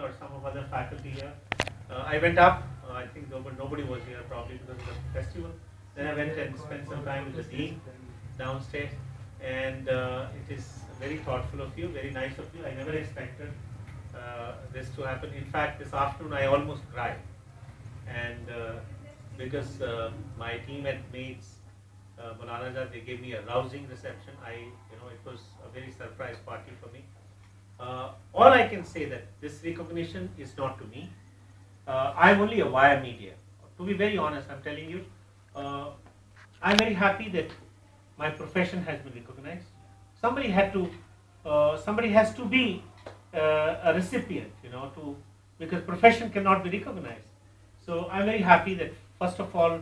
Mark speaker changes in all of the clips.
Speaker 1: or some of other faculty here. I went up. I think nobody was here probably because of the festival. Then I went and spent some time with the dean downstairs, and it is very thoughtful of you, very nice of you. I never expected this to happen. In fact, this afternoon I almost cried, and because my teammate mates, Maulana Azad, they gave me a rousing reception. It was a very surprise party for me. All I can say that this recognition is not to me. I'm only a wire media. To be very honest, I'm telling you, I'm very happy that my profession has been recognized. Somebody had to, somebody has to be a recipient, because profession cannot be recognized. So I'm very happy that first of all,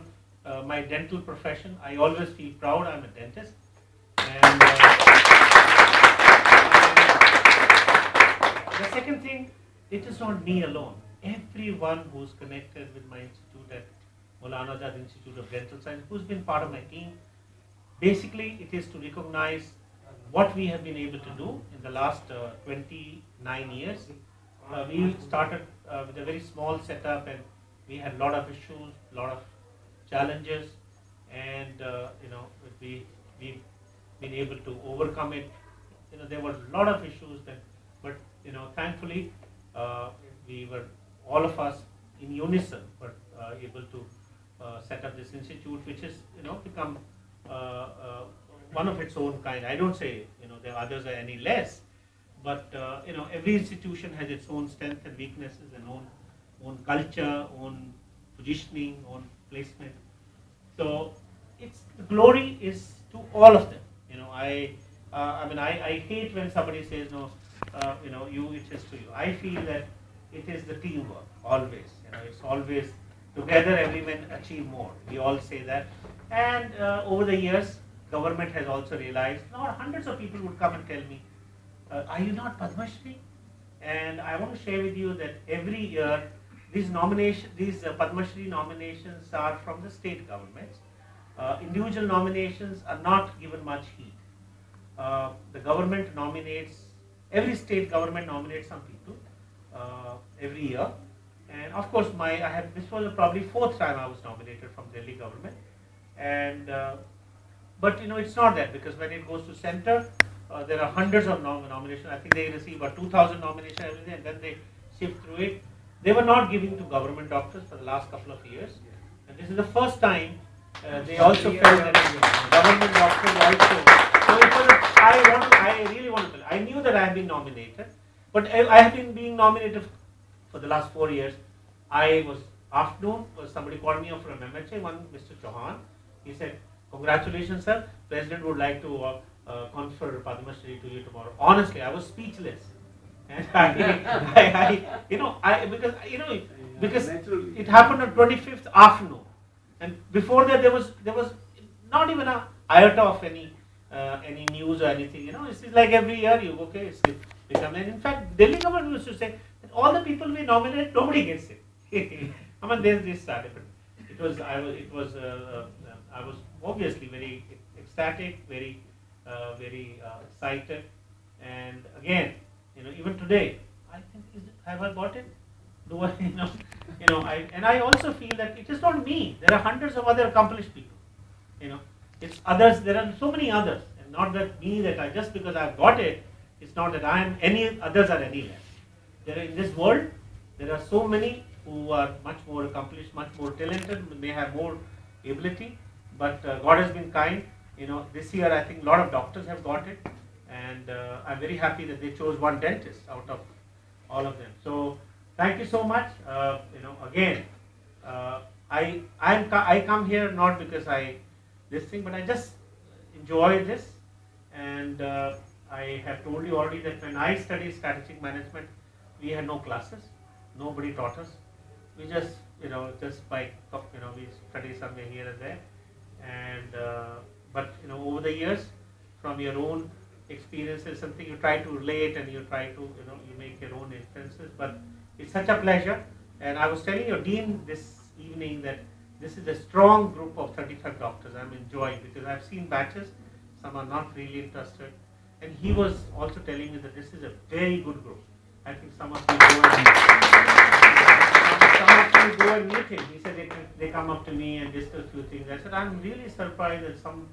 Speaker 1: my dental profession, I always feel proud. I'm a dentist, and the second thing, it is not me alone. Everyone who's connected with my institute at Maulana Azad Institute of Dental Science, who's been part of my team, basically it is to recognize what we have been able to do in the last 29 years. We started with a very small setup, and we had a lot of issues, a lot of challenges, and we've been able to overcome it. There were a lot of issues that, but thankfully, we were, all of us in unison, were able to set up this institute, which has become one of its own kind. I don't say the others are any less, but every institution has its own strengths and weaknesses, and own culture, own positioning, own placement. So the glory is to all of them. I hate when somebody says no, it is to you. I feel that it is the teamwork always. It's always together everyone achieve more. We all say that, and over the years, government has also realized. Now hundreds of people would come and tell me, "Are you not Padam Shri?" And I want to share with you that every year these Padam Shri nominations are from the state governments. Individual nominations are not given much heat. The government nominates, every state government nominates some people every year, and of course this was probably fourth time I was nominated from Delhi government, and but it's not that, because when it goes to center, there are hundreds of nominations. I think they receive about 2,000 nominations every day, and then they sift through it. They were not giving to government doctors for the last couple of years, and this is the first time they also felt that government doctors also. So it was I really want to tell. I knew that I had been nominated, but I have been being nominated for the last 4 years. I was afternoon. Somebody called me up from MHA. One Mr. Chauhan. He said, "Congratulations, sir. President would like to confer Padam Shri to you tomorrow." Honestly, I was speechless, and because it happened on 25th afternoon, and before that there was not even a iota of any news or anything. It's like every year you it's become. And in fact, Delhi government used to say that all the people we nominate, nobody gets it. This started, but I was obviously very ecstatic, very excited, and again, even today, I think, have I got it? Do I, I also feel that it is not me. There are hundreds of other accomplished people. It's others. There are so many others, and not that me that I just because I've got it. It's not that I am any others are any less. In this world, there are so many who are much more accomplished, much more talented, may have more ability, but God has been kind. This year I think a lot of doctors have got it, and I'm very happy that they chose one dentist out of all of them. So thank you so much. Again, I come here not because but I just enjoy this, and I have told you already that when I studied strategic management, we had no classes, nobody taught us. We just we study somewhere here and there, and but over the years, from your own experiences, something you try to relate, and you try to you make your own inferences. But it's such a pleasure, and I was telling your dean this evening that this is a strong group of 35 doctors. I'm enjoying, because I've seen batches, some are not really interested, and he was also telling me that this is a very good group. I think some of you go and meet him. He said they come up to me and discuss a few things. I said, I'm really surprised that some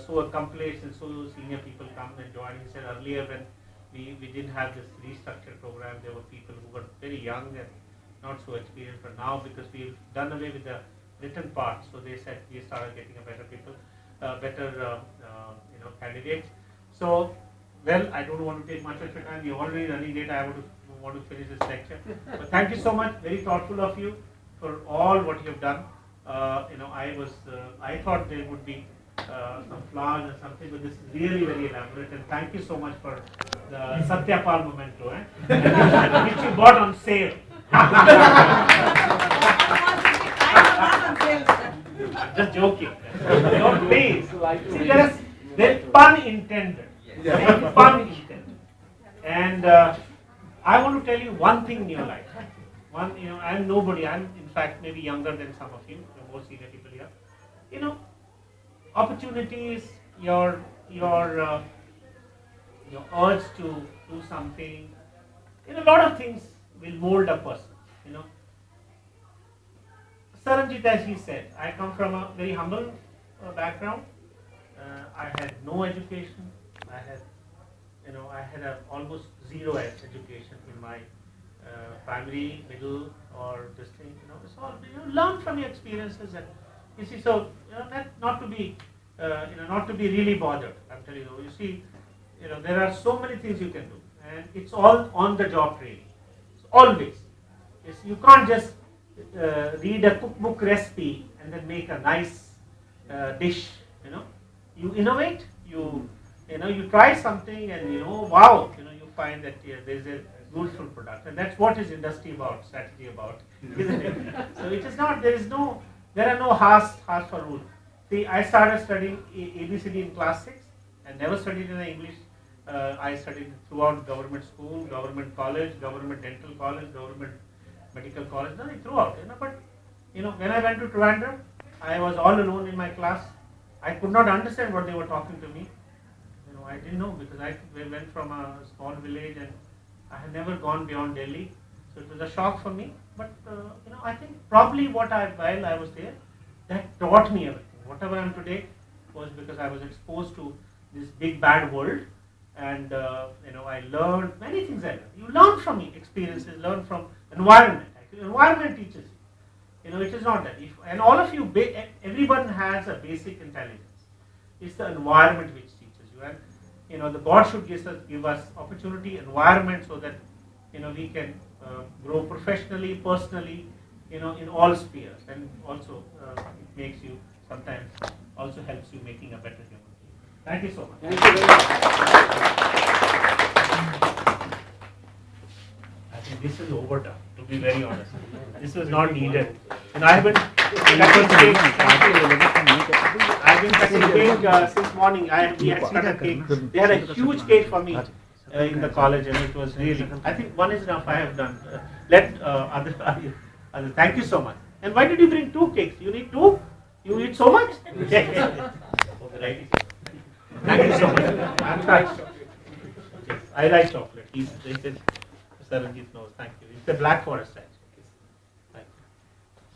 Speaker 1: so accomplished and so senior people come and join. He said earlier when we didn't have this restructured program, there were people who were very young and not so experienced, but now because we've done away with the written part, so they said we started getting a better people, candidates. So, well, I don't want to take much of your time. We're already running late. I want to finish this lecture. But thank you so much. Very thoughtful of you for all what you have done. I thought there would be some flaws and something, but this is really very elaborate. And thank you so much for the Satyapal memento, which you bought on sale. Just joking. Don't please. See, there's pun intended. Pun intended. And I want to tell you one thing in your life. I'm nobody. I'm in fact maybe younger than some of you. You're more senior people here. Opportunities, your urge to do something. A lot of things will mold a person. Saranjit, as he said, I come from a very humble background. I had no education. I had a almost zero education in my primary, middle, or this thing. It's all learn from your experiences, and you see. So not to be really bothered. I'm telling you. You see, there are so many things you can do, and it's all on the job training. It's always. You can't just read a cookbook recipe and then make a nice dish. You innovate. You try something, and wow. You find that there's a beautiful product, and that's what is industry about, strategy about, isn't it? So it is not. There are no harsh rules. See, I started studying ABCD in class 6 and never studied in English. I studied throughout government school, government college, government dental college, government medical college, throughout. But when I went to Trivandrum, I was all alone in my class. I could not understand what they were talking to me. I didn't know because I went from a small village and I had never gone beyond Delhi. So it was a shock for me. But I think probably while I was there, that taught me everything. Whatever I am today was because I was exposed to this big bad world, and I learned many things. You learn from experiences, learn from environment. Actually, environment teaches you. It is not that. And all of you, everyone has a basic intelligence. It's the environment which teaches you. And the God should give us opportunity, environment, so that we can grow professionally, personally, in all spheres, and also it makes you sometimes also helps you making a better human being. Thank you so much.
Speaker 2: Thank you very much.
Speaker 1: I think this is overdone, to be very honest. This was not needed. And I haven't cutting cake since morning. We had cut a cake. They had a huge cake for me in the college, and it was really, I think one is enough. I have done. Other, thank you so much. And why did you bring 2 cakes? You need 2? You eat so much? Okay, thank you so much. I'm trying chocolate. Yes, I like chocolate. He said, Saranjit knows. Thank you. It's a Black Forest actually. Thank you.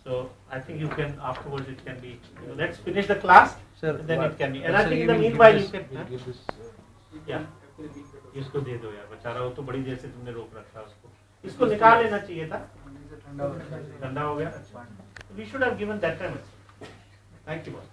Speaker 1: So I think you can afterwards. It can be. Let's finish the class.
Speaker 3: Sir,
Speaker 1: and then it can be. And I think in the meanwhile you can. Yeah. इसको दे दो यार बेचारा वो तो बड़ी देर से तुमने रोक रखा उसको इसको निकाल लेना चाहिए था ठंडा हो गया We should have given that time. Thank you boss.